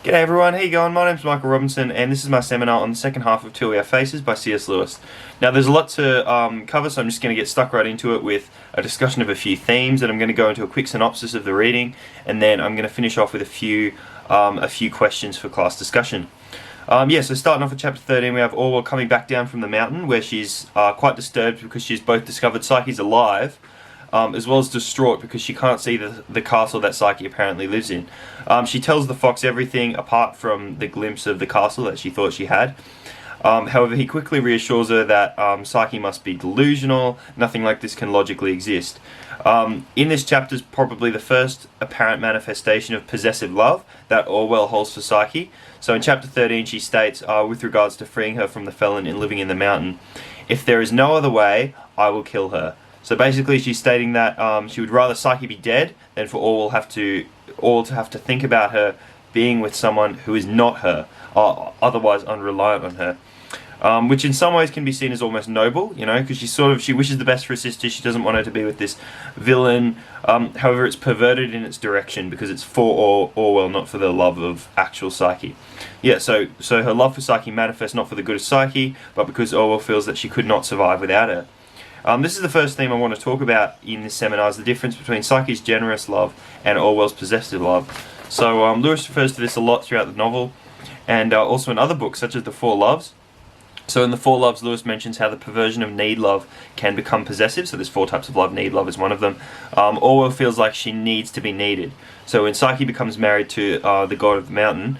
G'day everyone, how you going? My name's Michael Robinson and this is my seminar on the second half of Till We Have Faces by C.S. Lewis. Now there's a lot to cover, so I'm just going to get stuck right into it with a discussion of a few themes, and I'm going to go into a quick synopsis of the reading, and then I'm going to finish off with a few questions for class discussion. So starting off with chapter 13, we have Orwell coming back down from the mountain where she's quite disturbed because she's both discovered Psyche's alive, as well as distraught because she can't see the castle that Psyche apparently lives in. She tells the fox everything apart from the glimpse of the castle that she thought she had. However, he quickly reassures her that Psyche must be delusional, nothing like this can logically exist. In this chapter is probably the first apparent manifestation of possessive love that Orwell holds for Psyche. So in chapter 13 she states, with regards to freeing her from the felon and living in the mountain, "If there is no other way, I will kill her." So basically she's stating that she would rather Psyche be dead than for Orwell to have to think about her being with someone who is not her, otherwise unreliant on her. Which in some ways can be seen as almost noble, because she wishes the best for her sister, she doesn't want her to be with this villain. However, it's perverted in its direction because it's for Orwell, not for the love of actual Psyche. So her love for Psyche manifests not for the good of Psyche, but because Orwell feels that she could not survive without her. This is the first theme I want to talk about in this seminar, is the difference between Psyche's generous love and Orwell's possessive love. So Lewis refers to this a lot throughout the novel, and also in other books such as The Four Loves. So in The Four Loves, Lewis mentions how the perversion of need love can become possessive. So there's four types of love, need love is one of them. Orwell feels like she needs to be needed. So when Psyche becomes married to the god of the mountain,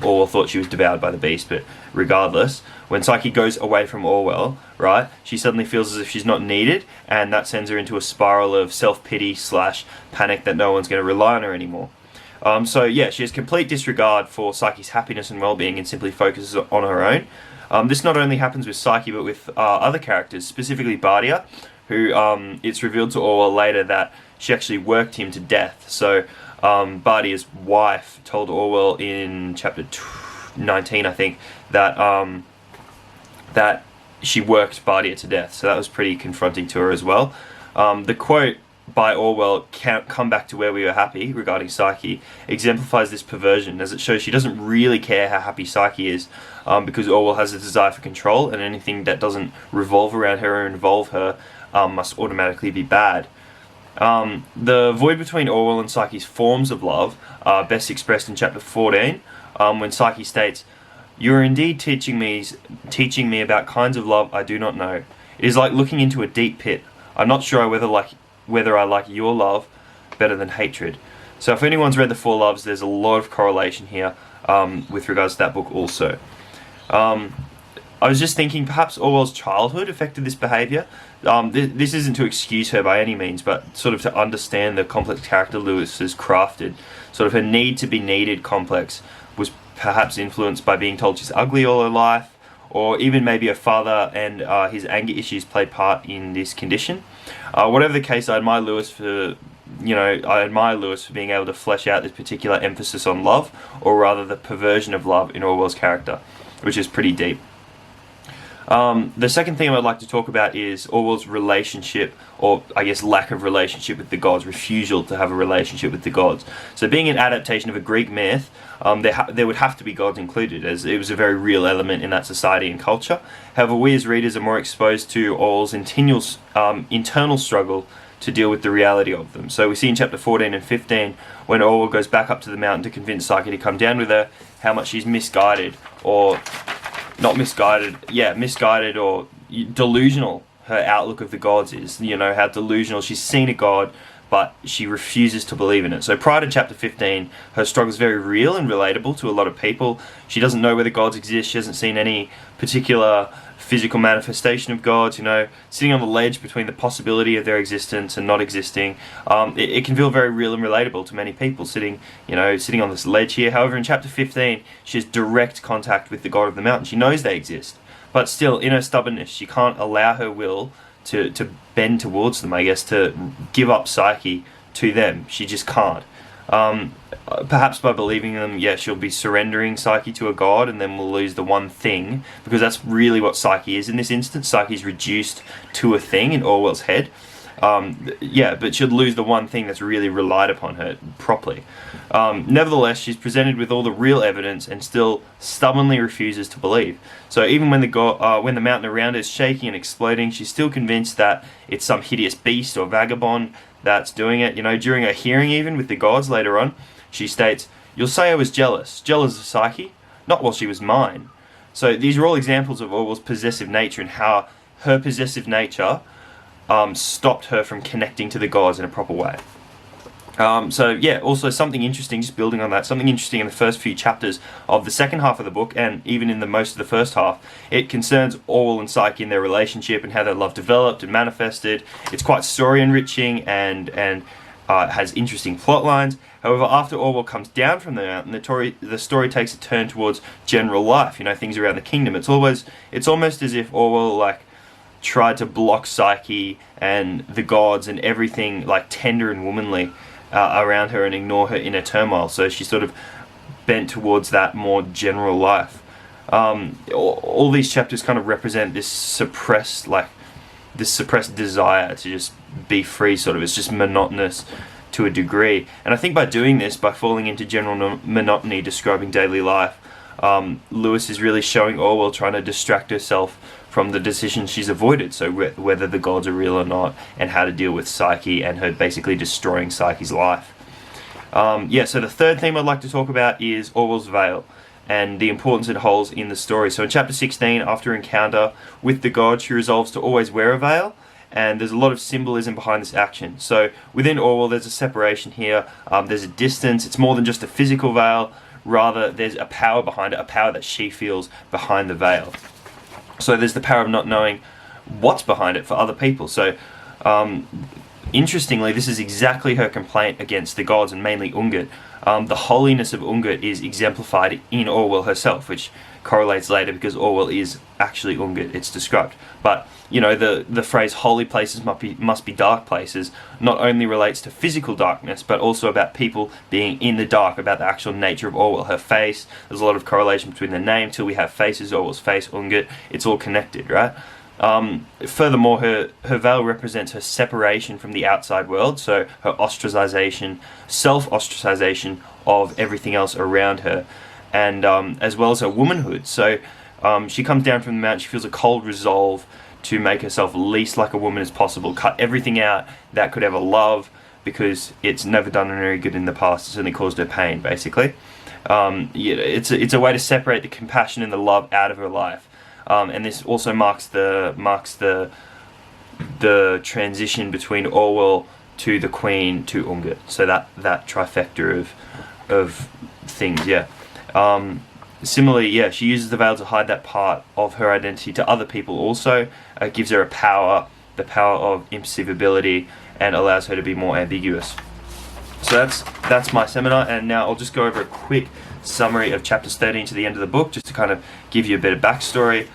Orwell thought she was devoured by the beast, but regardless, when Psyche goes away from Orwell, right, she suddenly feels as if she's not needed, and that sends her into a spiral of self-pity / panic that no one's going to rely on her anymore. She has complete disregard for Psyche's happiness and well-being and simply focuses on her own. This not only happens with Psyche, but with other characters, specifically Bardia, who it's revealed to Orwell later that she actually worked him to death. So Bardia's wife told Orwell in chapter 19, I think, that she worked Bardia to death. So that was pretty confronting to her as well. The quote by Orwell, "Can't come back to where we were happy," regarding Psyche, exemplifies this perversion, as it shows she doesn't really care how happy Psyche is, because Orwell has a desire for control, and anything that doesn't revolve around her or involve her must automatically be bad. The void between Orwell and Psyche's forms of love are best expressed in chapter 14, when Psyche states, "You are indeed teaching me about kinds of love I do not know. It is like looking into a deep pit. I'm not sure whether I like your love better than hatred." So if anyone's read The Four Loves, there's a lot of correlation here with regards to that book also. I was just thinking perhaps Orwell's childhood affected this behaviour. This isn't to excuse her by any means, but sort of to understand the complex character Lewis has crafted. Sort of her need to be needed complex was perhaps influenced by being told she's ugly all her life, or even maybe her father and his anger issues played part in this condition. Whatever the case, I admire Lewis for being able to flesh out this particular emphasis on love, or rather the perversion of love in Orwell's character, which is pretty deep. The second thing I'd like to talk about is Orwell's relationship, or I guess lack of relationship with the gods, refusal to have a relationship with the gods. So being an adaptation of a Greek myth, there would have to be gods included, as it was a very real element in that society and culture. However, we as readers are more exposed to Orwell's internal struggle to deal with the reality of them. So we see in chapter 14 and 15, when Orwell goes back up to the mountain to convince Psyche to come down with her, how much she's misguided or delusional her outlook of the gods is. How delusional she's seen a god, but she refuses to believe in it. So prior to chapter 15, her struggle is very real and relatable to a lot of people. She doesn't know whether gods exist. She hasn't seen any particular physical manifestation of gods, sitting on the ledge between the possibility of their existence and not existing. It can feel very real and relatable to many people sitting on this ledge here. However, in chapter 15, she has direct contact with the god of the mountain. She knows they exist, but still, in her stubbornness, she can't allow her will to bend towards them, I guess, to give up Psyche to them. She just can't. Perhaps by believing them, she'll be surrendering Psyche to a god, and then we'll lose the one thing, because that's really what Psyche is in this instance. Psyche's reduced to a thing in Orwell's head. But she'd lose the one thing that's really relied upon her properly. Nevertheless, she's presented with all the real evidence and still stubbornly refuses to believe. So even when the mountain around her is shaking and exploding, she's still convinced that it's some hideous beast or vagabond that's doing it. During a hearing even with the gods later on, she states, "You'll say I was jealous of Psyche, not while she was mine." So these are all examples of Orwell's possessive nature and how her possessive nature stopped her from connecting to the gods in a proper way. Also something interesting, just building on that, something interesting in the first few chapters of the second half of the book, and even in the most of the first half, it concerns Orwell and Psyche and their relationship and how their love developed and manifested. It's quite story enriching and has interesting plot lines. However, after Orwell comes down from the mountain, the story takes a turn towards general life, things around the kingdom. It's almost as if Orwell tried to block Psyche and the gods and everything tender and womanly around her and ignore her inner turmoil. So she sort of bent towards that more general life. All these chapters kind of represent this suppressed desire to just be free. Sort of, it's just monotonous to a degree. And I think by doing this, by falling into general monotony, describing daily life, Lewis is really showing Orwell trying to distract herself from the decisions she's avoided, so whether the gods are real or not, and how to deal with Psyche and her basically destroying Psyche's life. So the third theme I'd like to talk about is Orwell's veil and the importance it holds in the story. So in chapter 16, after her encounter with the god, she resolves to always wear a veil, and there's a lot of symbolism behind this action. So within Orwell, there's a separation here, there's a distance, it's more than just a physical veil, rather there's a power behind it, a power that she feels behind the veil. So there's the power of not knowing what's behind it for other people. So interestingly, this is exactly her complaint against the gods, and mainly Ungit. The holiness of Ungit is exemplified in Orwell herself, which correlates later because Orwell is actually Ungit, it's described. But the phrase holy places must be dark places not only relates to physical darkness, but also about people being in the dark, about the actual nature of Orwell. Her face, there's a lot of correlation between the name, till we have faces, Orwell's face, Ungit, it's all connected, right? Furthermore, her veil represents her separation from the outside world, so her ostracization, self-ostracization of everything else around her, and as well as her womanhood. So she comes down from the mountain, she feels a cold resolve to make herself least like a woman as possible, cut everything out that could ever love, because it's never done her any good in the past, it's only caused her pain, basically. It's a way to separate the compassion and the love out of her life. And this also marks the transition between Orwell to the Queen to Ungit. So that trifecta of things, yeah. Similarly, she uses the veil to hide that part of her identity to other people also. It gives her the power of imperceivability, and allows her to be more ambiguous. So that's my seminar, and now I'll just go over a quick summary of chapters 13 to the end of the book, just to kind of give you a bit of backstory.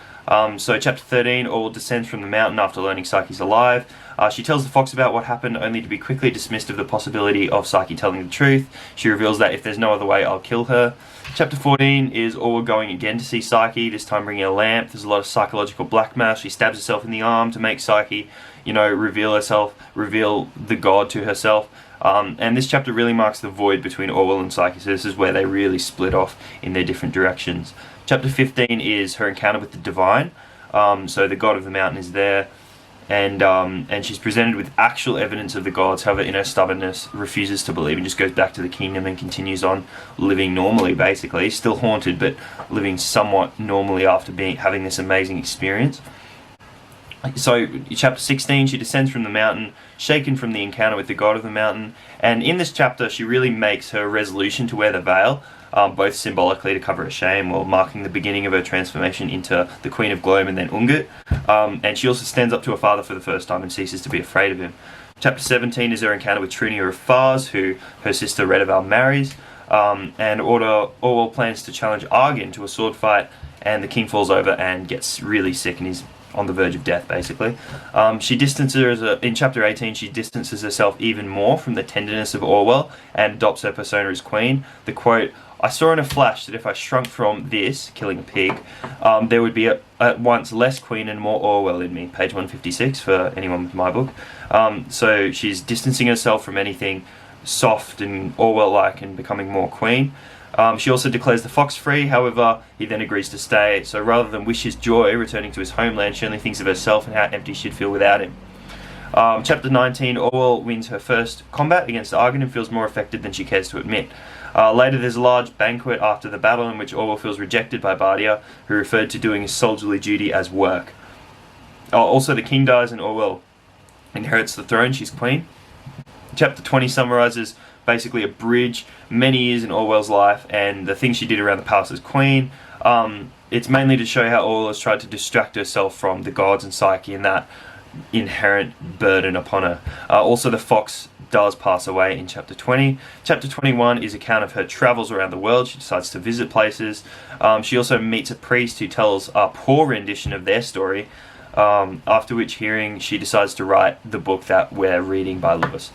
So chapter 13, Orwell descends from the mountain after learning Psyche's alive. She tells the fox about what happened, only to be quickly dismissed of the possibility of Psyche telling the truth. She reveals that if there's no other way, I'll kill her. Chapter 14 is Orwell going again to see Psyche, this time bringing a lamp. There's a lot of psychological blackmail. She stabs herself in the arm to make Psyche, reveal the god to herself. And this chapter really marks the void between Orwell and Psyche, so this is where they really split off in their different directions. Chapter 15 is her encounter with the divine. So the god of the mountain is there, and she's presented with actual evidence of the gods. However, in her stubbornness, refuses to believe and just goes back to the kingdom and continues on living normally, basically. Still haunted, but living somewhat normally after having this amazing experience. So, chapter 16, she descends from the mountain, shaken from the encounter with the god of the mountain, and in this chapter she really makes her resolution to wear the veil, both symbolically to cover her shame, while marking the beginning of her transformation into the Queen of Glome and then Ungit. And she also stands up to her father for the first time and ceases to be afraid of him. Chapter 17 is her encounter with Trunia of Fars, who her sister Redeval marries, and Orwell plans to challenge Argyn to a sword fight, and the king falls over and gets really sick and he's on the verge of death, basically. In chapter 18, she distances herself even more from the tenderness of Orwell and adopts her persona as queen. The quote, I saw in a flash that if I shrunk from this, killing a pig, there would be at once less Queen and more Orwell in me. Page 156 for anyone with my book. So she's distancing herself from anything soft and Orwell-like and becoming more Queen. She also declares the fox free, however, he then agrees to stay. So rather than wish his joy returning to his homeland, she only thinks of herself and how empty she'd feel without him. Chapter 19, Orwell wins her first combat against Argan and feels more affected than she cares to admit. Later there's a large banquet after the battle in which Orwell feels rejected by Bardia, who referred to doing his soldierly duty as work. Also the king dies and Orwell inherits the throne, she's queen. Chapter 20 summarizes basically a bridge, many years in Orwell's life, and the things she did around the palace as queen. It's mainly to show how Orwell has tried to distract herself from the gods and Psyche and that inherent burden upon her. Also the fox does pass away in chapter 20. Chapter 21 is an account of her travels around the world. She decides to visit places. She also meets a priest who tells a poor rendition of their story, after which hearing she decides to write the book that we're reading by Lewis.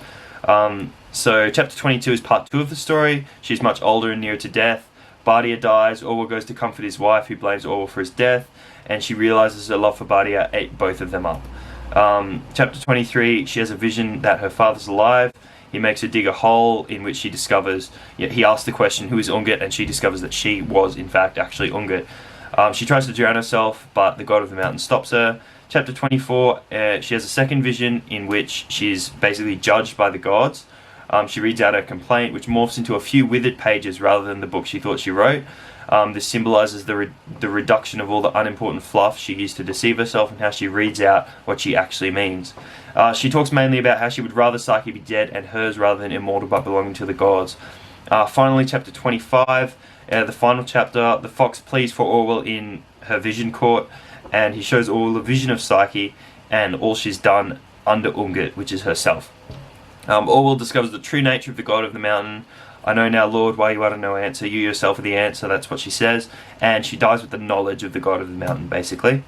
So chapter 22 is part 2 of the story. She's much older and nearer to death. Bardia dies. Orwell goes to comfort his wife, who blames Orwell for his death, and she realizes her love for Bardia ate both of them up. Chapter 23, she has a vision that her father's alive. He makes her dig a hole in which she discovers, he asks the question, who is Ungit? And she discovers that she was in fact actually Ungit. She tries to drown herself, but the god of the mountain stops her. Chapter 24, she has a second vision in which she's basically judged by the gods. She reads out her complaint, which morphs into a few withered pages rather than the book she thought she wrote. This symbolizes the reduction of all the unimportant fluff she used to deceive herself and how she reads out what she actually means. She talks mainly about how she would rather Psyche be dead and hers rather than immortal but belonging to the gods. Finally, chapter 25, the final chapter, the fox pleads for Orwell in her vision court, and he shows Orwell a vision of Psyche and all she's done under Ungit, which is herself. Orwell discovers the true nature of the god of the mountain. I know now, Lord, why you utter no answer. You yourself are the answer. That's what she says. And she dies with the knowledge of the god of the mountain, basically.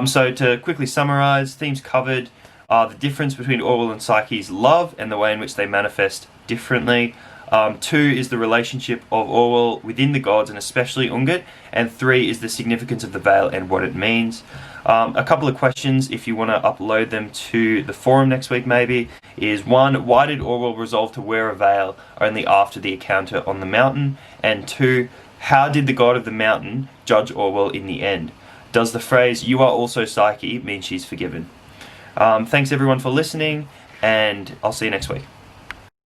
So to quickly summarize, themes covered are the difference between Orwell and Psyche's love and the way in which they manifest differently. 2 is the relationship of Orwell within the gods and especially Ungit. And 3 is the significance of the veil and what it means. A couple of questions, if you want to upload them to the forum next week maybe, is 1, why did Orwell resolve to wear a veil only after the encounter on the mountain? And 2, how did the god of the mountain judge Orwell in the end? Does the phrase, you are also Psyche, mean she's forgiven? Thanks everyone for listening, and I'll see you next week.